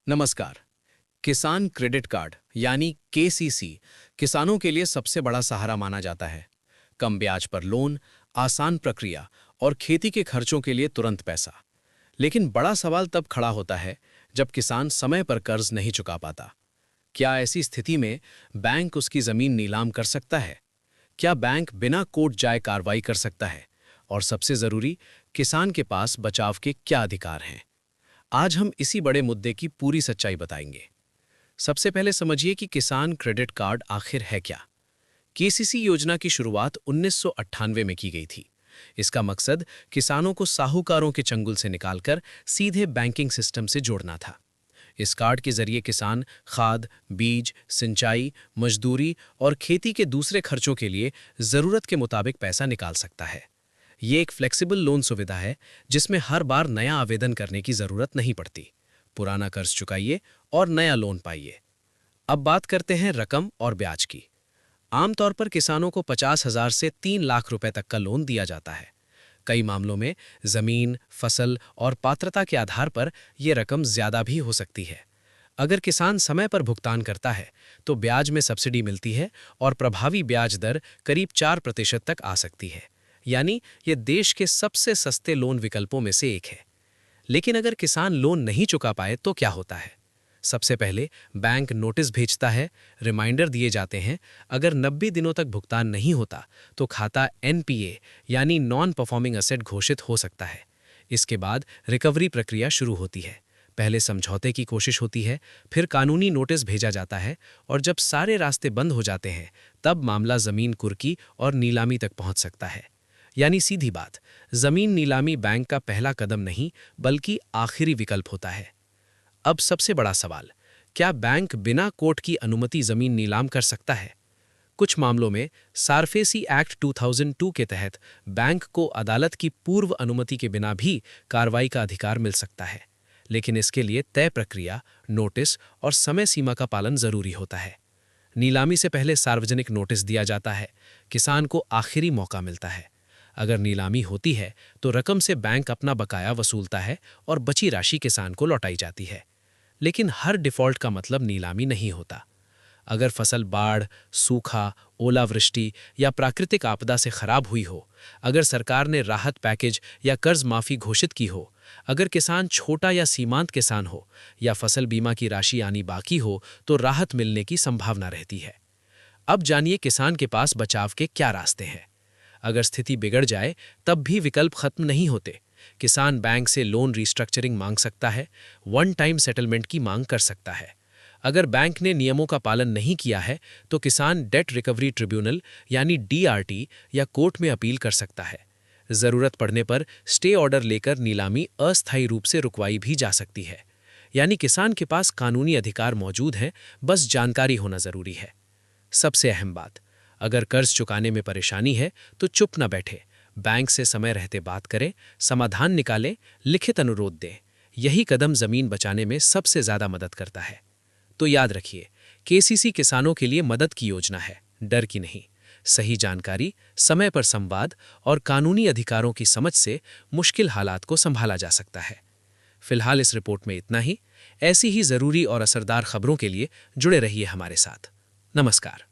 नमस्कार। किसान credit card यानी केसीसी किसानों के लिए सबसे बड़ा सहारा माना जाता है। कम ब्याज पर लोन, आसान प्रक्रिया और खेती के खर्चों के लिए तुरंत पैसा। लेकिन बड़ा सवाल तब खड़ा होता है जब किसान समय पर कर्ज नहीं चुका पाता। क्या ऐसी स्थिति में बैंक उसकी जमीन नीलाम कर सकता है? क्या बैंक बिना कोर्ट जाए कार्रवाई कर सकता है? और सबसे जरूरी, किसान के पास बचाव के क्या अधिकार हैं? आज हम इसी बड़े मुद्दे की पूरी सच्चाई बताएंगे। सबसे पहले समझिए कि किसान क्रेडिट कार्ड आखिर है क्या। केसीसी योजना की शुरुआत 1998 में की गई थी। इसका मकसद किसानों को साहूकारों के चंगुल से निकालकर सीधे बैंकिंग सिस्टम से जोड़ना था। इस कार्ड के जरिए किसान खाद, बीज, सिंचाई, मजदूरी और खेती के दूसरे खर्चों के लिए जरूरत के मुताबिक पैसा निकाल सकता है। ये एक फ्लेक्सिबल लोन सुविधा है जिसमें हर बार नया आवेदन करने की जरूरत नहीं पड़ती। पुराना कर्ज चुकाइए और नया लोन पाइए। अब बात करते हैं रकम और ब्याज की। आमतौर पर किसानों को 50,000 से 3 लाख रुपए तक का लोन दिया जाता है। कई मामलों में जमीन, फसल और पात्रता के आधार पर यह रकम ज्यादा भी हो सकती है। अगर किसान समय पर भुगतान करता है तो ब्याज में सब्सिडी मिलती है और प्रभावी ब्याज दर करीब 4% तक आ सकती है। यानी ये देश के सबसे सस्ते लोन विकल्पों में से एक है। लेकिन अगर किसान लोन नहीं चुका पाए तो क्या होता है? सबसे पहले बैंक नोटिस भेजता है, रिमाइंडर दिए जाते हैं। अगर 90 दिनों तक भुगतान नहीं होता तो खाता एनपीए यानी नॉन परफॉर्मिंग असेट घोषित हो सकता है। इसके बाद रिकवरी प्रक्रिया शुरू होती है। पहले समझौते की कोशिश होती है, फिर कानूनी नोटिस भेजा जाता है और जब सारे रास्ते बंद हो जाते हैं तब मामला जमीन कुर्की और नीलामी तक पहुंच सकता है। यानी सीधी बात, जमीन नीलामी बैंक का पहला कदम नहीं बल्कि आखिरी विकल्प होता है। अब सबसे बड़ा सवाल, क्या बैंक बिना कोर्ट की अनुमति जमीन नीलाम कर सकता है? कुछ मामलों में सारफेसी एक्ट 2002 के तहत बैंक को अदालत की पूर्व अनुमति के बिना भी कार्रवाई का अधिकार मिल सकता है। लेकिन इसके लिए तय प्रक्रिया, नोटिस और समय सीमा का पालन जरूरी होता है। नीलामी से पहले सार्वजनिक नोटिस दिया जाता है। किसान को आखिरी मौका मिलता है। अगर नीलामी होती है तो रकम से बैंक अपना बकाया वसूलता है और बची राशि किसान को लौटाई जाती है। लेकिन हर डिफॉल्ट का मतलब नीलामी नहीं होता। अगर फसल बाढ़, सूखा, ओलावृष्टि या प्राकृतिक आपदा से खराब हुई हो, अगर सरकार ने राहत पैकेज या कर्ज माफी घोषित की हो, अगर किसान छोटा या सीमांत किसान हो या फसल बीमा की राशि आनी बाकी हो तो राहत मिलने की संभावना रहती है। अब जानिए किसान के पास बचाव के क्या रास्ते हैं। अगर स्थिति बिगड़ जाए तब भी विकल्प खत्म नहीं होते। किसान बैंक से लोन रिस्ट्रक्चरिंग मांग सकता है, वन टाइम सेटलमेंट की मांग कर सकता है। अगर बैंक ने नियमों का पालन नहीं किया है तो किसान डेट रिकवरी ट्रिब्यूनल यानी डीआरटी या कोर्ट में अपील कर सकता है। जरूरत पड़ने पर स्टे ऑर्डर लेकर नीलामी अस्थायी रूप से रुकवाई भी जा सकती है। यानी किसान के पास कानूनी अधिकार मौजूद हैं, बस जानकारी होना जरूरी है। सबसे अहम बात, अगर कर्ज चुकाने में परेशानी है तो चुप न बैठे, बैंक से समय रहते बात करें, समाधान निकालें, लिखित अनुरोध दें। यही कदम जमीन बचाने में सबसे ज्यादा मदद करता है। तो याद रखिए, केसीसी किसानों के लिए मदद की योजना है, डर की नहीं। सही जानकारी, समय पर संवाद और कानूनी अधिकारों की समझ से मुश्किल हालात को संभाला जा सकता है। फिलहाल इस रिपोर्ट में इतना ही। ऐसी ही जरूरी और असरदार खबरों के लिए जुड़े रहिए हमारे साथ। नमस्कार।